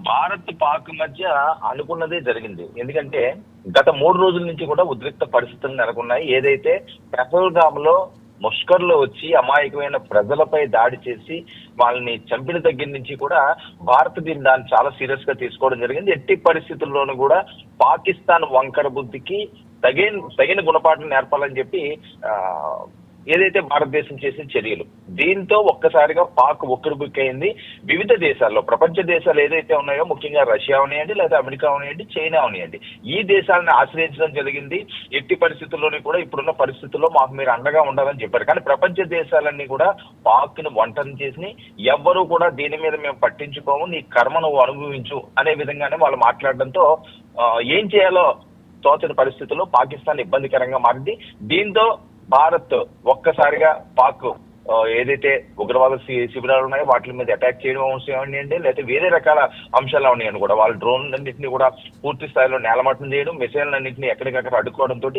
భారత్ పాక్ మధ్య అనుకున్నదే జరిగింది. ఎందుకంటే గత 3 రోజుల నుంచి కూడా ఉద్రిక్త పరిస్థితులు నెలకొన్నాయి. ఏదైతే పెహల్గామ్ లో ముష్కర్లు వచ్చి అమాయకమైన ప్రజలపై దాడి చేసి వాళ్ళని చంపిన దగ్గర నుంచి కూడా భారత్ దాన్ని చాలా సీరియస్ గా తీసుకోవడం జరిగింది. ఎట్టి పరిస్థితుల్లోనూ కూడా పాకిస్తాన్ వంకర బుద్ధికి తగిన గుణపాఠం నేర్పాలని చెప్పి ఏదైతే భారతదేశం చేసిన చర్యలు, దీంతో ఒక్కసారిగా పాక్ ఉక్కిరిబిక్కయింది. వివిధ దేశాల్లో, ప్రపంచ దేశాలు ఏదైతే ఉన్నాయో, ముఖ్యంగా రష్యా ఉన్నాయండి, లేదా అమెరికా ఉన్నాయండి, చైనా ఉన్నాయండి, ఈ దేశాలను ఆశ్రయించడం జరిగింది. ఎట్టి పరిస్థితుల్లోని కూడా ఇప్పుడున్న పరిస్థితుల్లో మాకు మీరు అండగా ఉండాలని చెప్పారు. కానీ ప్రపంచ దేశాలన్నీ కూడా పాక్ ను వంటను చేసి ఎవ్వరూ కూడా దీని మీద మేము పట్టించుకోము, నీ కర్మ నువ్వు అనుభవించు అనే విధంగానే వాళ్ళు మాట్లాడడంతో ఏం చేయాలో తోచని పరిస్థితుల్లో పాకిస్తాన్ ఇబ్బందికరంగా మారింది. దీంతో భారత్ ఒక్కసారిగా పాక్ ఏదైతే ఉగ్రవాద శిబిరాలు ఉన్నాయో వాటి మీద అటాక్ చేయడం అవసరం, లేకపోతే వేరే రకాల అంశాలు ఉన్నాయని కూడా వాళ్ళ డ్రోన్లన్నింటినీ కూడా పూర్తి స్థాయిలో నేలమట్టం చేయడం, మిసైల్నన్నింటినీ ఎక్కడికక్కడ అడ్డుకోవడంతో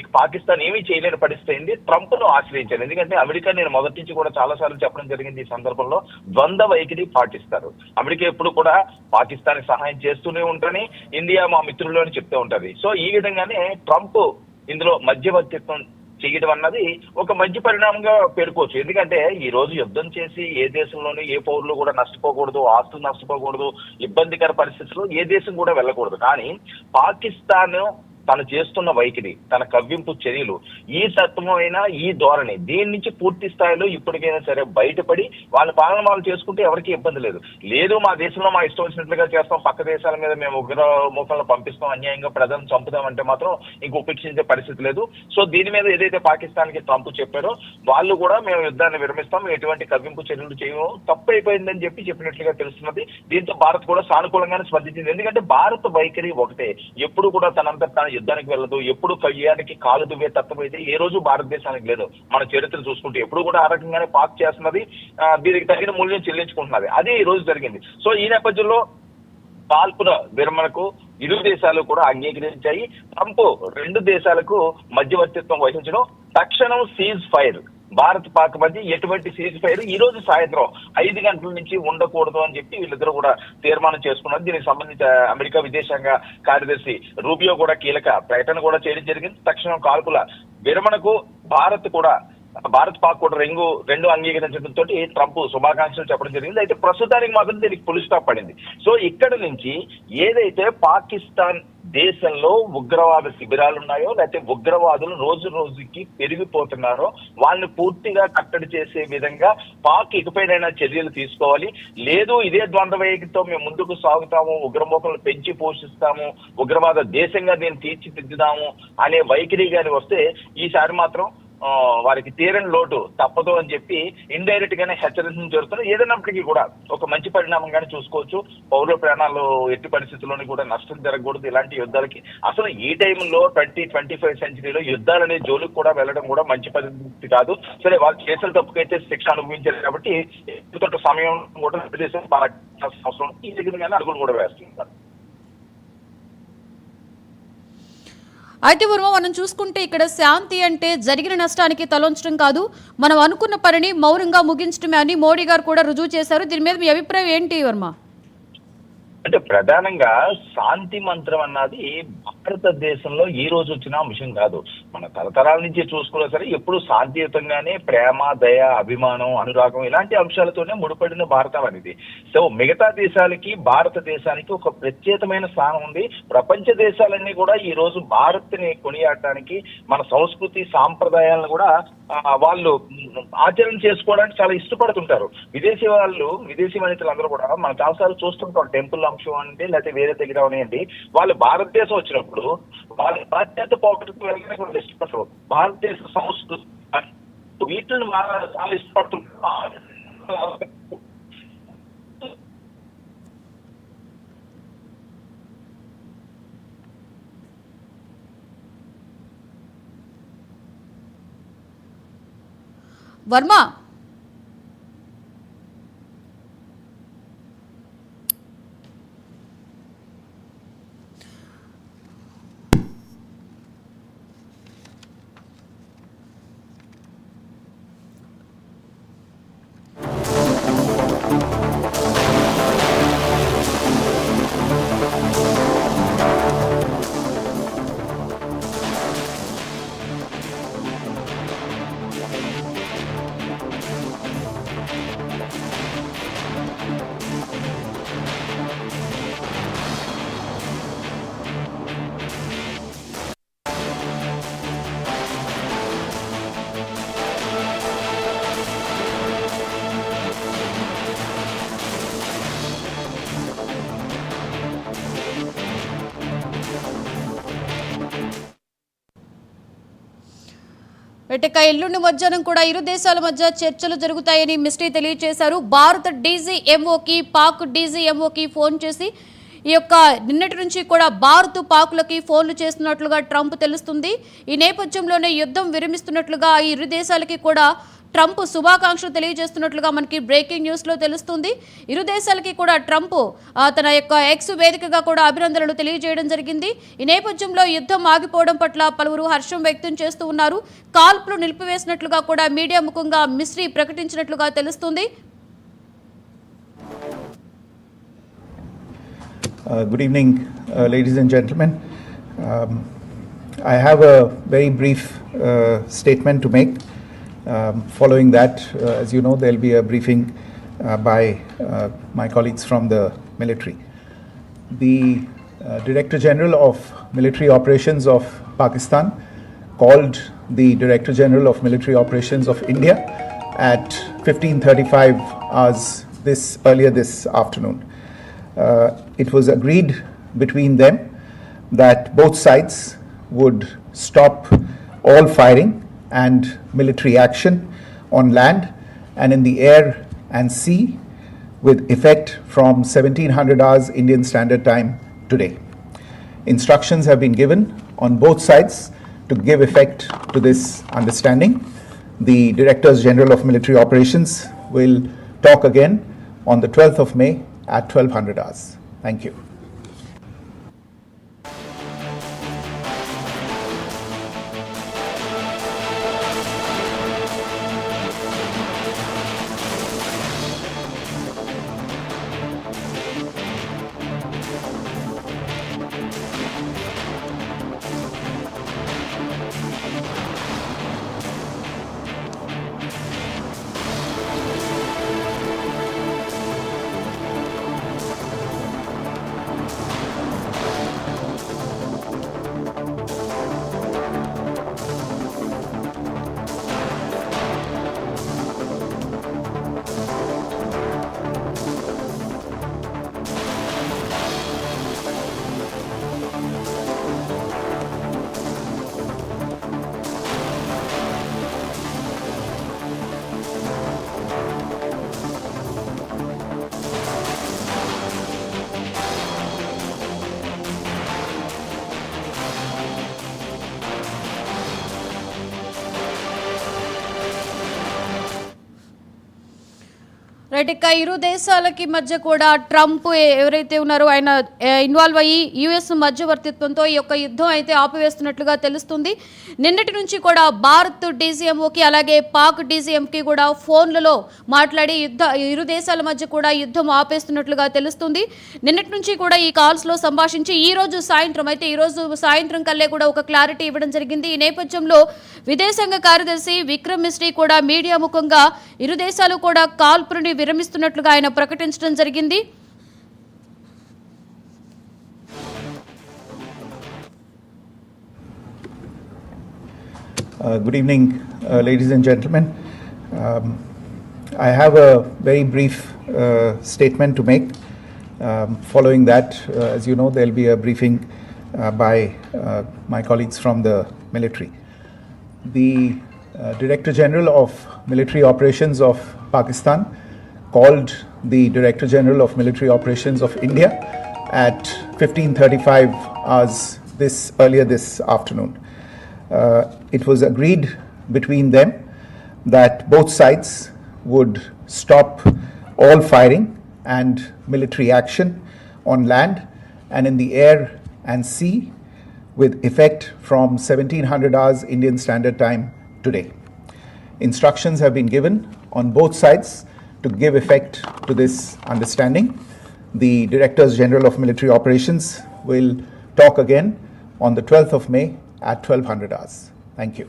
ఇక పాకిస్తాన్ ఏమీ చేయలేని పరిస్థితి అయింది. ట్రంప్ ను ఆశ్రయించారు. ఎందుకంటే అమెరికా, నేను మొదటి నుంచి కూడా చాలా సార్లు చెప్పడం జరిగింది, ఈ సందర్భంలో ద్వంద్వ వైఖరి పాటిస్తారు. అమెరికా ఎప్పుడు కూడా పాకిస్తాన్ సహాయం చేస్తూనే ఉంటారని, ఇండియా మా మిత్రులు అని చెప్తూ ఉంటది. సో ఈ విధంగానే ట్రంప్ ఇందులో మధ్యవర్తిత్వం చేయడం అన్నది ఒక మంచి పరిణామంగా పేర్కోవచ్చు. ఎందుకంటే ఈ రోజు యుద్ధం చేసి ఏ దేశంలోనూ ఏ పౌరులు కూడా నష్టపోకూడదు, ఆస్తులు నష్టపోకూడదు, ఇబ్బందికర పరిస్థితుల్లో ఏ దేశం కూడా వెళ్ళకూడదు. కానీ పాకిస్తాన్ తను చేస్తున్న వైఖరి, తన కవ్వింపు చర్యలు, ఈ తత్వమైన ఈ ధోరణి, దీని నుంచి పూర్తి స్థాయిలో ఇప్పటికైనా సరే బయటపడి వాళ్ళ పాలన వాళ్ళు చేసుకుంటే ఎవరికి ఇబ్బంది లేదు. లేదు మా దేశంలో మా ఇష్టం వచ్చినట్లుగా చేస్తాం, పక్క దేశాల మీద మేము ఉగ్రముఖంలో పంపిస్తాం, అన్యాయంగా ప్రజలను చంపుతామంటే మాత్రం ఇంక ఉపేక్షించే పరిస్థితి లేదు. సో దీని మీద ఏదైతే పాకిస్తాన్ కి ట్రంప్ చెప్పారో వాళ్ళు కూడా మేము యుద్ధాన్ని విరమిస్తాం, ఎటువంటి కవ్వింపు చర్యలు చేయము, తప్పు అయిపోయిందని చెప్పినట్లుగా తెలుస్తున్నది. దీంతో భారత్ కూడా సానుకూలంగానే స్పందించింది. ఎందుకంటే భారత్ వైఖరి ఒకటే, ఎప్పుడు కూడా తనంతా యుద్ధానికి వెళ్ళదు, ఎప్పుడు కయ్యానికి కాలు దువ్వే తత్వం అయితే ఏ రోజు భారతదేశానికి లేదు. మన చరిత్ర చూసుకుంటే ఎప్పుడు కూడా ఆ రకంగానే పాక్ చేస్తున్నది, దీనికి తగిన మూల్యం చెల్లించుకుంటున్నది. అదే ఈ రోజు జరిగింది. సో ఈ నేపథ్యంలో కాల్పుల విరమణకు ఇరు దేశాలు కూడా అంగీకరించాయి. ట్రంప్ 2 దేశాలకు మధ్యవర్తిత్వం వహించడం, తక్షణం సీజ్ ఫైర్, భారత్ పాక్ మధ్య ఎటువంటి సీజ్ ఫైర్ ఈ రోజు సాయంత్రం 5 గంటల నుంచి ఉండకూడదు అని చెప్పి వీళ్ళిద్దరూ కూడా తీర్మానం చేసుకున్నారు. దీనికి సంబంధించి అమెరికా విదేశాంగ కార్యదర్శి రూబియో కూడా కీలక ప్రకటన కూడా చేయడం జరిగింది. తక్షణం కాల్పుల విరమణకు భారత్ పాక్ కూడా రెండు అంగీకరించడంతో ట్రంప్ శుభాకాంక్షలు చెప్పడం జరిగింది. అయితే ప్రస్తుతానికి మాత్రం దీనికి ఫుల్ స్టాప్ పడింది. సో ఇక్కడ నుంచి ఏదైతే పాకిస్తాన్ దేశంలో ఉగ్రవాద శిబిరాలు ఉన్నాయో, లేకపోతే ఉగ్రవాదులు రోజు రోజుకి పెరిగిపోతున్నారో వాళ్ళని పూర్తిగా కట్టడి చేసే విధంగా పాక్ ఇకపైనైనా చర్యలు తీసుకోవాలి. లేదు ఇదే ద్వంద్వ వైఖరితో మేము ముందుకు సాగుతాము, ఉగ్రమోహంలు పెంచి పోషిస్తాము, ఉగ్రవాద దేశంగా దీన్ని తీర్చిదిద్దుదాము అనే వైఖరి గాని వస్తే ఈసారి మాత్రం వారికి తీరని లోటు తప్పదు అని చెప్పి ఇండైరెక్ట్ గానే హెచ్చరించడం జరుగుతుంది. ఏదైనప్పటికీ కూడా ఒక మంచి పరిణామంగానే చూసుకోవచ్చు. పౌరుల ప్రాణాలు ఎట్టి పరిస్థితుల్లోనూ కూడా నష్టం జరగకూడదు ఇలాంటి యుద్ధాలకి. అసలు ఈ టైంలో 2025 సెంచరీలో యుద్ధాలనే జోలికి కూడా వెళ్ళడం కూడా మంచి పరిస్థితి కాదు. సరే వాళ్ళు చేసిన తప్పుకైతే శిక్ష అనుభవించారు కాబట్టి సమయం కూడా అవసరం ఈ విధంగానే అడుగులు కూడా వేస్తున్నారు. అయితే వర్మ, మనం చూసుకుంటే ఇక్కడ శాంతి అంటే జరిగిన నష్టానికి తలొంచడం కాదు, మనం అనుకున్న పనిని మౌనంగా ముగించడమే అని మోడీ గారు కూడా రుజువు చేశారు. దీని మీద మీ అభిప్రాయం ఏంటి వర్మ? అంటే ప్రధానంగా శాంతి మంత్రం అన్నది భారతదేశంలో ఈ రోజు వచ్చిన అంశం కాదు. మన తరతరాల నుంచి చూసుకున్నా సరే ఎప్పుడు శాంతియుతంగానే ప్రేమ, దయ, అభిమానం, అనురాగం ఇలాంటి అంశాలతోనే ముడిపడిన భారతం అనేది. సో మిగతా దేశాలకి భారతదేశానికి ఒక ప్రత్యేకమైన స్థానం ఉంది. ప్రపంచ దేశాలన్నీ కూడా ఈ రోజు భారత్ ని కొనియాడటానికి, మన సంస్కృతి సాంప్రదాయాలను కూడా వాళ్ళు ఆచరణ చేసుకోవడానికి చాలా ఇష్టపడుతుంటారు. విదేశీ వనితలందరూ కూడా మనం చాలాసార్లు చూస్తుంటాం, టెంపుల్ అంశం అంటే లేకపోతే వేరే దగ్గర ఉన్నాయండి, వాళ్ళు భారతదేశం వచ్చినప్పుడు వాళ్ళ బాధ్యత పోగొట్టుకు వెళ్ళడానికి వాళ్ళు ఇష్టపడతారు. భారతదేశ సంస్కృతి వీటిని చాలా ఇష్టపడుతుంటారు. వర్మ, ఇక ఎల్లుండి మధ్యాహ్నం కూడా ఇరు దేశాల మధ్య చర్చలు జరుగుతాయని మిస్ట్రీ తెలియజేశారు. భారత డీజీఎంఓకి పాక్ డీజీఎంఓకి ఫోన్ చేసి ఈ యొక్క నిన్నటి నుంచి కూడా భారత్ పాకులకి ఫోన్లు చేస్తున్నట్లుగా ట్రంప్ తెలుస్తుంది. ఈ నేపథ్యంలోనే యుద్ధం విరమిస్తున్నట్లుగా ఈ ఇరు దేశాలకి కూడా ట్రంప్ శుభాకాంక్షలు తెలియజేస్తున్నట్లుగా మనకి బ్రేకింగ్ న్యూస్లో తెలుస్తుంది. ఇరు దేశాలకి కూడా ట్రంప్ తన యొక్క ఎక్స్ వేదికగా కూడా అభినందనలు తెలియజేయడం జరిగింది. ఈ నేపథ్యంలో యుద్ధం ఆగిపోవడం పట్ల పలువురు హర్షం వ్యక్తం చేస్తూ ఉన్నారు. కాల్పులు నిలిపివేసినట్లుగా కూడా మీడియా ముఖంగా మిస్ట్రీ ప్రకటించినట్లుగా తెలుస్తుంది. Good evening, ladies and gentlemen. I have a very brief statement to make. Following that, as you know, there will be a briefing by my colleagues from the military. The Director General of Military Operations of Pakistan called the Director General of Military Operations of India at 15:35 hours earlier this afternoon. It was agreed between them that both sides would stop all firing and military action on land and in the air and sea with effect from 1700 hours Indian Standard Time today. Instructions have been given on both sides to give effect to this understanding. The Directors General of Military Operations will talk again on the 12th of May at 1200 hours. Thank you. Right, ఇక ఇరు దేశాలకి మధ్య కూడా Trump ఎవరైతే ఉన్నారో ఆయన involve అయ్యి US మధ్యవర్తిత్వంతో ఈ యొక్క యుద్ధం అయితే ఆపివేస్తున్నట్లుగా తెలుస్తుంది. నిన్నటి నుంచి కూడా భారత్ డీజీఎంఓకి అలాగే పాక్ డీజీఎంకి కూడా ఫోన్లలో మాట్లాడి ఇరు దేశాల మధ్య కూడా యుద్ధం ఆపేస్తున్నట్లుగా తెలుస్తుంది. నిన్నటి నుంచి కూడా ఈ కాల్స్లో సంభాషించి ఈ రోజు సాయంత్రం కల్లే కూడా ఒక క్లారిటీ ఇవ్వడం జరిగింది. ఈ నేపథ్యంలో విదేశాంగ కార్యదర్శి విక్రమ్ మిస్రీ కూడా మీడియా ముఖంగా ఇరు దేశాలు కూడా కాల్పులని విరమిస్తున్నట్లుగా ఆయన ప్రకటించడం జరిగింది. Good evening, ladies and gentlemen. I have a very brief statement to make. Following that, as you know, there will be a briefing by my colleagues from the military. The Director General of Military Operations of Pakistan called the Director General of Military Operations of India at 15:35 hours earlier this afternoon. It was agreed between them that both sides would stop all firing and military action on land and in the air and sea with effect from 1700 hours Indian Standard Time today. Instructions have been given on both sides to give effect to this understanding. The Directors General of Military Operations will talk again on the 12th of May at 1200 hours. Thank you.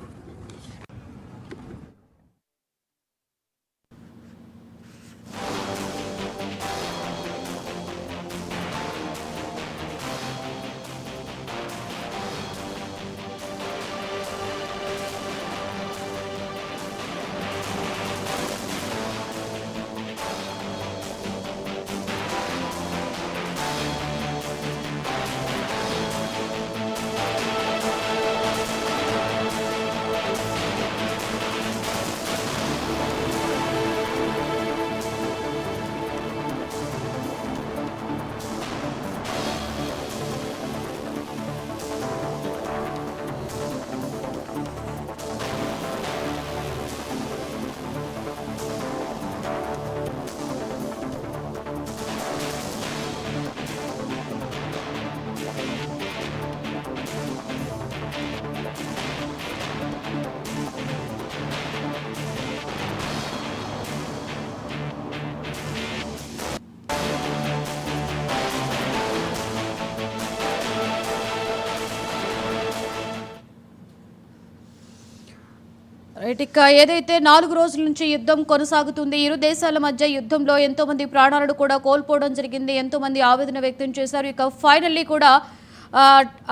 ఇక ఏదైతే 4 రోజుల నుంచి యుద్ధం కొనసాగుతుంది, ఇరు దేశాల మధ్య యుద్ధంలో ఎంతో మంది ప్రాణాలను కూడా కోల్పోవడం జరిగింది, ఎంతో మంది ఆవేదన వ్యక్తం చేశారు. ఇక ఫైనల్లీ కూడా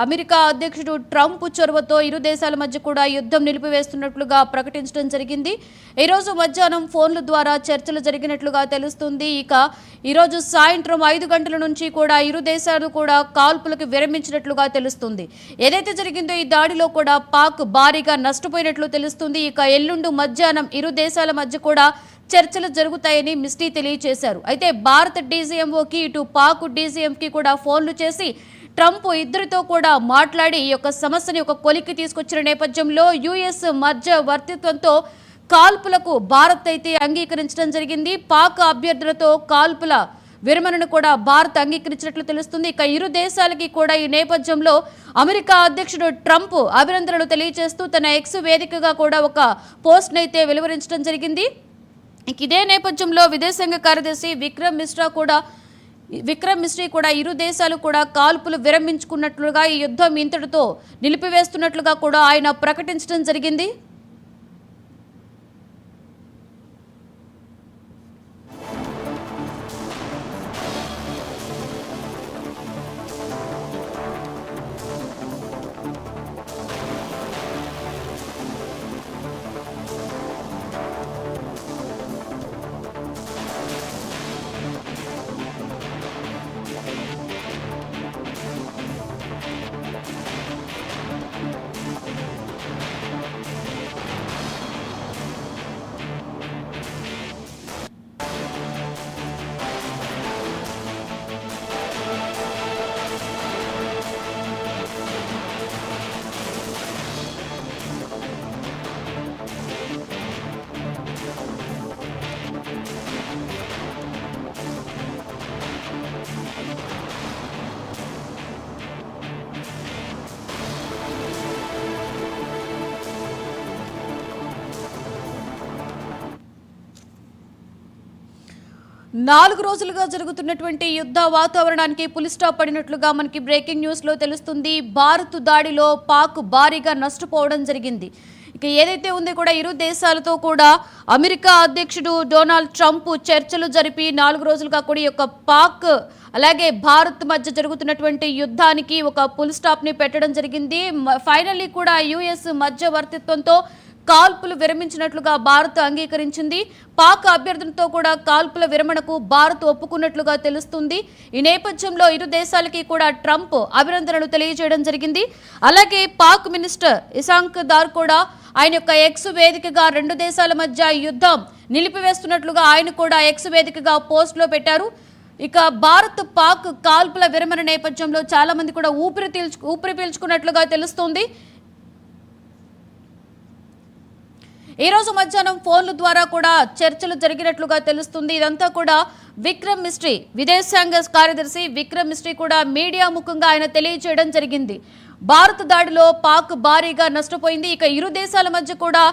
అమెరికా అధ్యక్షుడు ట్రంప్ చొరవతో ఇరు దేశాల మధ్య కూడా యుద్ధం నిలిపివేస్తున్నట్లుగా ప్రకటించడం జరిగింది. ఈరోజు మధ్యాహ్నం ఫోన్ల ద్వారా చర్చలు జరిగినట్లుగా తెలుస్తుంది. ఇక ఈరోజు సాయంత్రం 5 గంటల నుంచి కూడా ఇరు దేశాలు కూడా కాల్పులకు విరమించినట్లుగా తెలుస్తుంది. ఏదైతే జరిగిందో ఈ దాడిలో కూడా పాక్ భారీగా నష్టపోయినట్లు తెలుస్తుంది. ఇక ఎల్లుండి మధ్యాహ్నం ఇరు దేశాల మధ్య కూడా చర్చలు జరుగుతాయని మిస్టీ తెలియజేశారు. అయితే భారత డీజీఎంఓకి ఇటు పాక్ డీజీఎంకి కూడా ఫోన్లు చేసి ట్రంప్ ఇద్దరితో కూడా మాట్లాడి ఈ యొక్క సమస్యని ఒక కొలిక్కి తీసుకొచ్చిన నేపథ్యంలో యుఎస్ మధ్యవర్తిత్వంతో కాల్పులకు భారత్ అయితే అంగీకరించడం జరిగింది. పాక్ అభ్యర్థులతో కాల్పుల విరమణను కూడా భారత్ అంగీకరించినట్లు తెలుస్తుంది. ఇక ఇరు దేశాలకి కూడా ఈ నేపథ్యంలో అమెరికా అధ్యక్షుడు ట్రంప్ అభినందనలు తెలియజేస్తూ తన ఎక్స్ వేదికగా కూడా ఒక పోస్ట్ అయితే వెలువరించడం జరిగింది. ఇదే నేపథ్యంలో విదేశాంగ కార్యదర్శి విక్రమ్ మిస్రీ కూడా ఇరు దేశాలు కూడా కాల్పులు విరమించుకున్నట్లుగా ఈ యుద్ధం ఇంతటితో నిలిపివేస్తున్నట్లుగా కూడా ఆయన ప్రకటించడం జరిగింది. నాలుగు రోజులుగా జరుగుతున్నటువంటి యుద్ధ వాతావరణానికి పులి స్టాప్ పడినట్లుగా మనకి బ్రేకింగ్ న్యూస్ లో తెలుస్తుంది. భారత్ దాడిలో పాక్ భారీగా నష్టపోవడం జరిగింది. ఇక ఏదైతే ఉందో కూడా ఇరు దేశాలతో కూడా అమెరికా అధ్యక్షుడు డొనాల్డ్ ట్రంప్ చర్చలు జరిపి 4 రోజులుగా కూడా ఈ యొక్క పాక్ అలాగే భారత్ మధ్య జరుగుతున్నటువంటి యుద్ధానికి ఒక పులి స్టాప్ ని పెట్టడం జరిగింది. ఫైనల్లీ కూడా యుఎస్ మధ్యవర్తిత్వంతో కాల్పులు విరమించినట్లుగా భారత్ అంగీకరించింది. పాక్ అభ్యర్థులతో కూడా కాల్పుల విరమణకు భారత్ ఒప్పుకున్నట్లుగా తెలుస్తుంది. ఈ నేపథ్యంలో ఇరు దేశాలకి కూడా ట్రంప్ అభినందనలు తెలియజేయడం జరిగింది. అలాగే పాక్ మినిస్టర్ ఇషాంక్ దార్ కూడా ఆయన యొక్క ఎక్స్ వేదికగా 2 దేశాల మధ్య యుద్ధం నిలిపివేస్తున్నట్లుగా ఆయన కూడా ఎక్స్ వేదికగా పోస్ట్లో పెట్టారు. ఇక భారత్ పాక్ కాల్పుల విరమణ నేపథ్యంలో చాలా మంది కూడా ఊపిరి పీల్చుకున్నట్లుగా తెలుస్తుంది. ఈ రోజు మధ్యాహ్నం ఫోన్ల ద్వారా కూడా చర్చలు జరిగినట్లుగా తెలుస్తుంది. ఇదంతా కూడా విక్రమ్ మిస్ట్రీ విదేశాంగ కార్యదర్శి విక్రమ్ మిస్ట్రీ కూడా మీడియా ముఖంగా ఆయన తెలియజేయడం జరిగింది. భారత్ దాడిలో పాక్ భారీగా నష్టపోయింది. ఇక ఇరు దేశాల మధ్య కూడా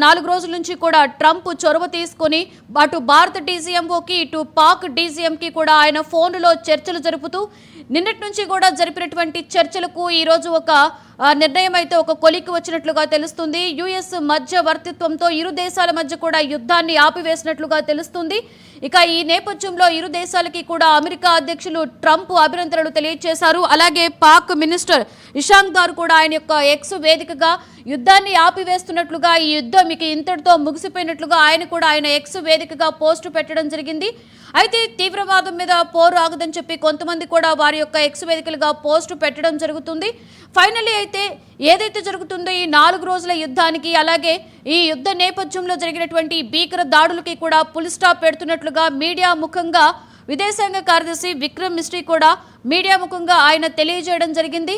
4 రోజుల నుంచి కూడా ట్రంప్ చొరవ తీసుకొని అటు భారత డీజీఎంఓకి ఇటు పాక్ డీజీఎంకి కూడా ఆయన ఫోన్లో చర్చలు జరుపుతూ నిన్నటి నుంచి కూడా జరిపినటువంటి చర్చలకు ఈ రోజు ఒక నిర్ణయం అయితే ఒక కొలిక్కి వచ్చినట్లుగా తెలుస్తుంది. యుఎస్ మధ్యవర్తిత్వంతో ఇరు దేశాల మధ్య కూడా యుద్ధాన్ని ఆపివేసినట్లుగా తెలుస్తుంది. ఇక ఈ నేపథ్యంలో ఇరు దేశాలకి కూడా అమెరికా అధ్యక్షులు ట్రంప్ అభినందనలు తెలియజేశారు. అలాగే పాక్ మినిస్టర్ ఇషాంక్ దార్ కూడా ఆయన యొక్క ఎక్స్ వేదికగా యుద్ధాన్ని ఆపివేస్తున్నట్లుగా ఈ యుద్ధం ఇక ఇంతటితో ముగిసిపోయినట్లుగా ఆయన కూడా ఆయన ఎక్స్ వేదికగా పోస్టు పెట్టడం జరిగింది. అయితే తీవ్రవాదం మీద పోరు ఆగదని చెప్పి కొంతమంది కూడా వారి యొక్క ఎక్స్ వేదికలుగా పోస్టు పెట్టడం జరుగుతుంది. ఫైనల్లీ అయితే ఏదైతే జరుగుతుందో ఈ 4 రోజుల యుద్ధానికి అలాగే ఈ యుద్ధ నేపథ్యంలో జరిగినటువంటి భీకర దాడులకి కూడా పులి స్టాప్ పెడుతున్నట్లుగా మీడియా ముఖంగా విదేశాంగ కార్యదర్శి విక్రమ్ మిస్ట్రీ కూడా మీడియా ముఖంగా ఆయన తెలియజేయడం జరిగింది.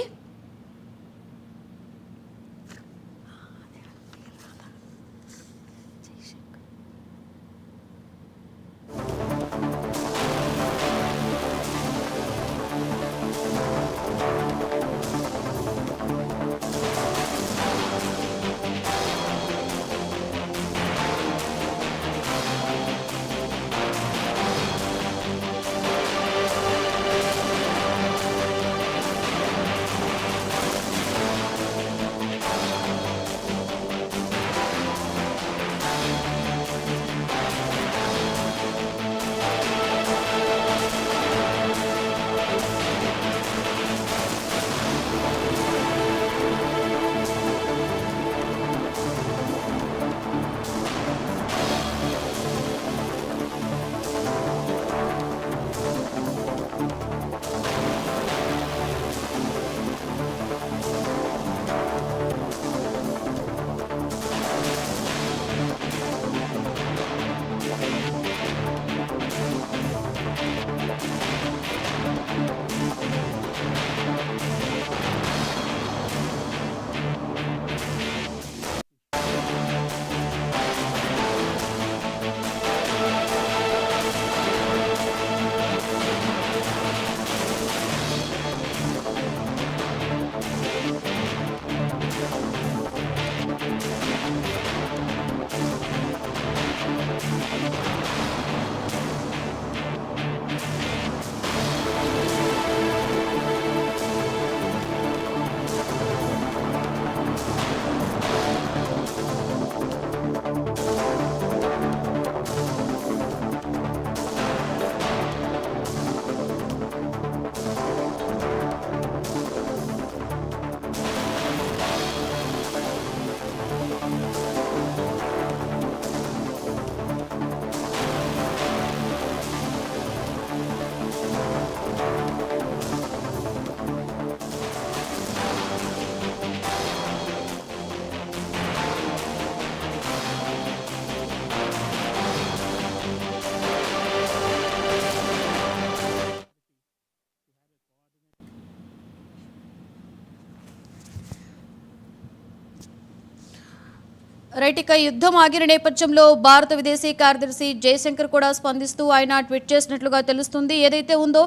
రైట్, ఇక యుద్ధం ఆగిన నేపథ్యంలో భారత విదేశీ కార్యదర్శి జయశంకర్ కూడా స్పందిస్తూ ఆయన ట్వీట్ చేసినట్లుగా తెలుస్తుంది. ఏదైతే ఉందో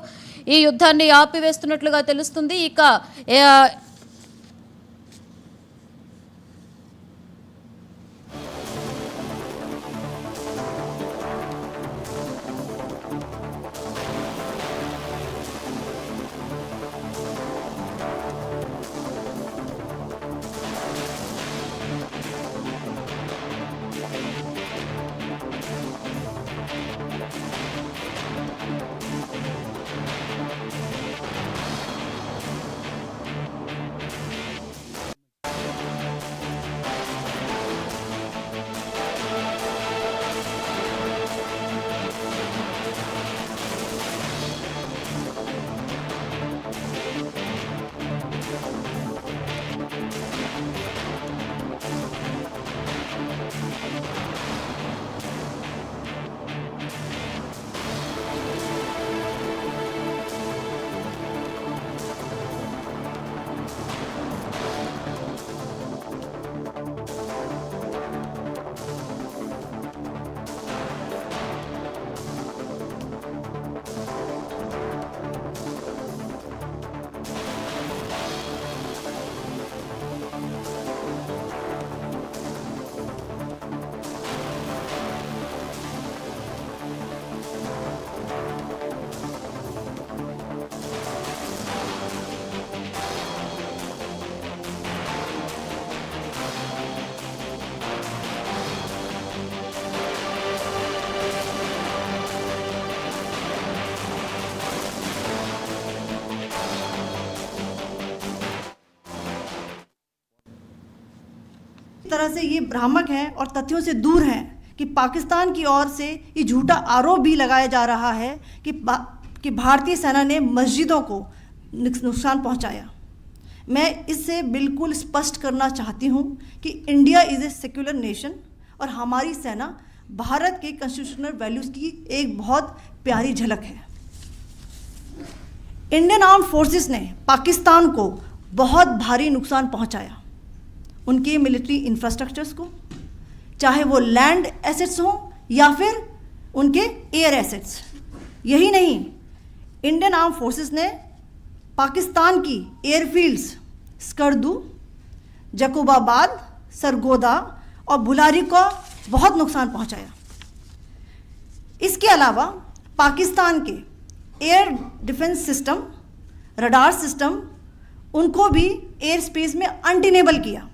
ఈ యుద్ధాన్ని ఆపివేస్తున్నట్లుగా తెలుస్తుంది. ఇక तरह से ये भ्रामक है और तथ्यों से दूर है कि पाकिस्तान की ओर से ये झूठा आरोप भी लगाया जा रहा है कि भारतीय सेना ने मस्जिदों को नुकसान पहुंचाया। मैं इससे बिल्कुल स्पष्ट करना चाहती हूं कि India is a secular nation और हमारी सेना भारत के कॉन्स्टिट्यूशनल वैल्यूज़ की एक बहुत प्यारी झलक है। इंडियन आर्म्ड फोर्सेस ने पाकिस्तान को बहुत भारी नुकसान पहुंचाया, उनके मिलिट्री इंफ्रास्ट्रक्चर्स को, चाहे वो लैंड एसेट्स हों या फिर उनके एयर एसेट्स। यही नहीं, इंडियन आर्म फोर्सेस ने पाकिस्तान की एयरफील्ड्स स्कर्दू, जकोबाबाद, सरगोदा और बुलारी को बहुत नुकसान पहुंचाया। इसके अलावा पाकिस्तान के air defence system, radar system, उनको भी एयर स्पेस में अनटेनेबल किया।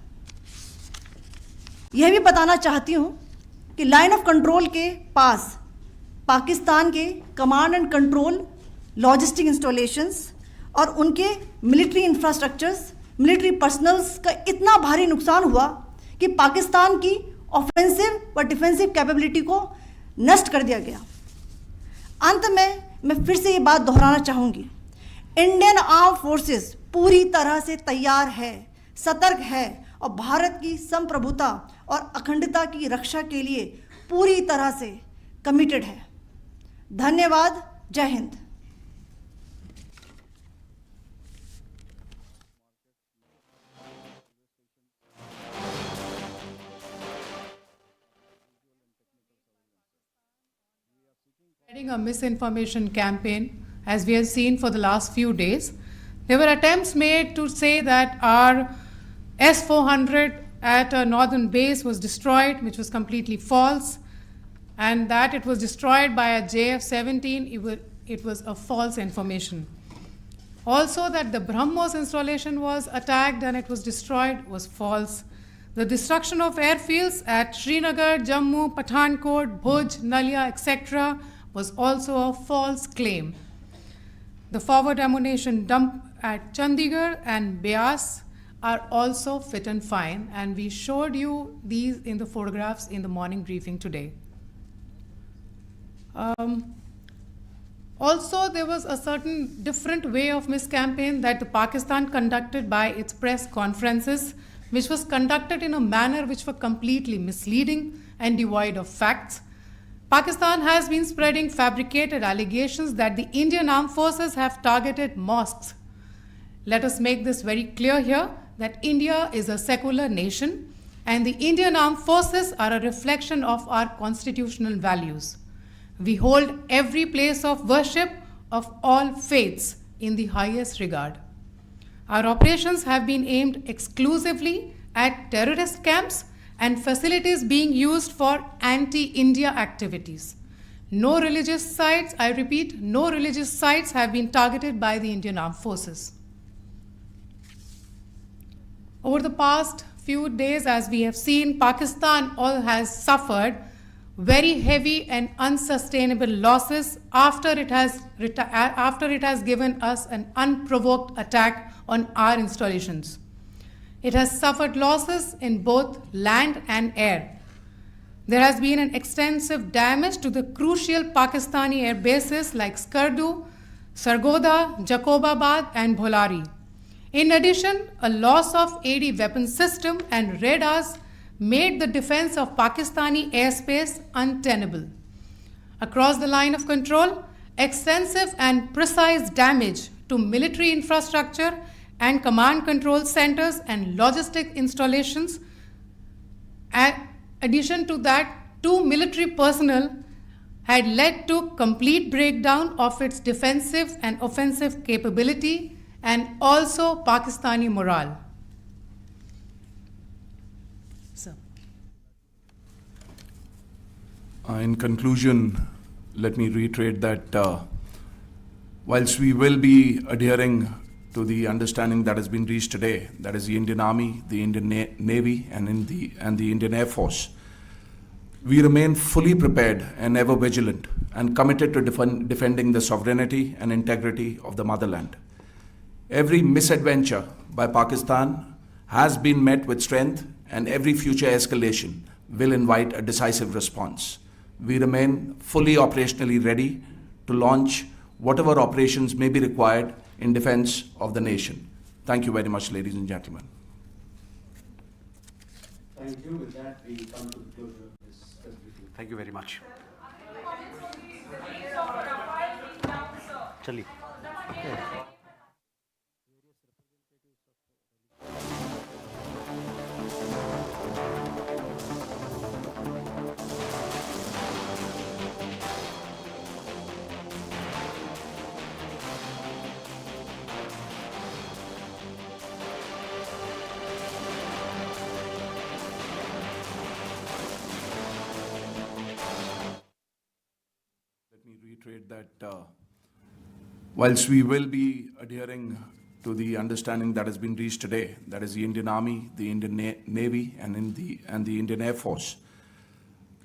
यह भी बताना चाहती हूँ कि लाइन ऑफ कंट्रोल के पास पाकिस्तान के command and control logistic installations और उनके मिलिट्री इंफ्रास्ट्रक्चर्स, मिलिट्री पर्सनल्स का इतना भारी नुकसान हुआ कि पाकिस्तान की ऑफेंसिव व डिफेंसिव कैपेबिलिटी को नष्ट कर दिया गया। अंत में मैं फिर से ये बात दोहराना चाहूँगी, इंडियन आर्म फोर्सेस पूरी तरह से तैयार है, सतर्क है और भारत की संप्रभुता और अखंडता की रक्षा के लिए पूरी तरह से कमिटेड है। धन्यवाद। जय Hind. A misinformation campaign, as we have seen for the last few days. There were attempts made to say that our S-400 at a northern base was destroyed, which was completely false, and that it was destroyed by a JF-17, it was a false information. Also that the BrahMos installation was attacked and it was destroyed was false. The destruction of airfields at Srinagar, Jammu, Pathankot, Bhuj, Nalia, etc. was also a false claim. The forward ammunition dump at Chandigarh and Beas are also fit and fine, and we showed you these in the photographs in the morning briefing today. Also, there was a certain different way of miscampaign that the Pakistan conducted by its press conferences, which was conducted in a manner which were completely misleading and devoid of facts. Pakistan has been spreading fabricated allegations that the Indian armed forces have targeted mosques. Let us make this very clear here that India is a secular nation and the Indian Armed Forces are a reflection of our constitutional values. We hold every place of worship of all faiths in the highest regard. Our operations have been aimed exclusively at terrorist camps and facilities being used for anti-India activities. No religious sites, I repeat, no religious sites have been targeted by the Indian Armed Forces. Over the past few days, as we have seen, Pakistan all has suffered very heavy and unsustainable losses after it has given us an unprovoked attack on our installations. It has suffered losses in both land and air. There has been an extensive damage to the crucial Pakistani air bases like Skardu, Sargodha, Jacobabad and Bholari. In addition, a loss of AD weapon system and radars made the defense of Pakistani airspace untenable. Across the line of control, extensive and precise damage to military infrastructure and command control centers and logistic installations. In addition to that, 2 military personnel had led to complete breakdown of its defensive and offensive capability and also Pakistani morale. Sir. In conclusion, let me reiterate that whilst we will be adhering to the understanding that has been reached today, that is the Indian Army, the Indian Navy, and the Indian Air Force, we remain fully prepared and ever vigilant and committed to defending the sovereignty and integrity of the motherland. Every misadventure by Pakistan has been met with strength, and every future escalation will invite a decisive response. We remain fully operationally ready to launch whatever operations may be required in defense of the nation. Thank you very much, ladies and gentlemen. Thank you. With that, we come to the closure of this briefing. Thank you very much. चलिए Let me reiterate that whilst we will be adhering to the understanding that has been reached today, that is the Indian Army, the Indian Navy, and the Indian Air Force,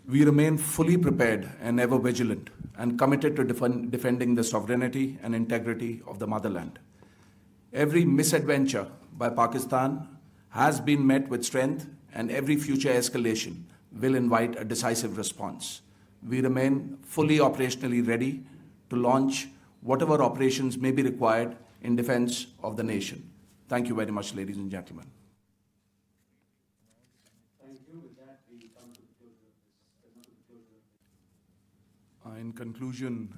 we remain fully prepared and ever vigilant and committed to defending the sovereignty and integrity of the motherland. Every misadventure by Pakistan has been met with strength, and every future escalation will invite a decisive response. We remain fully operationally ready to launch whatever operations may be required in defense of the nation. Thank you very much, ladies and gentlemen. Thank you. With that, we come to the closure of this. In conclusion,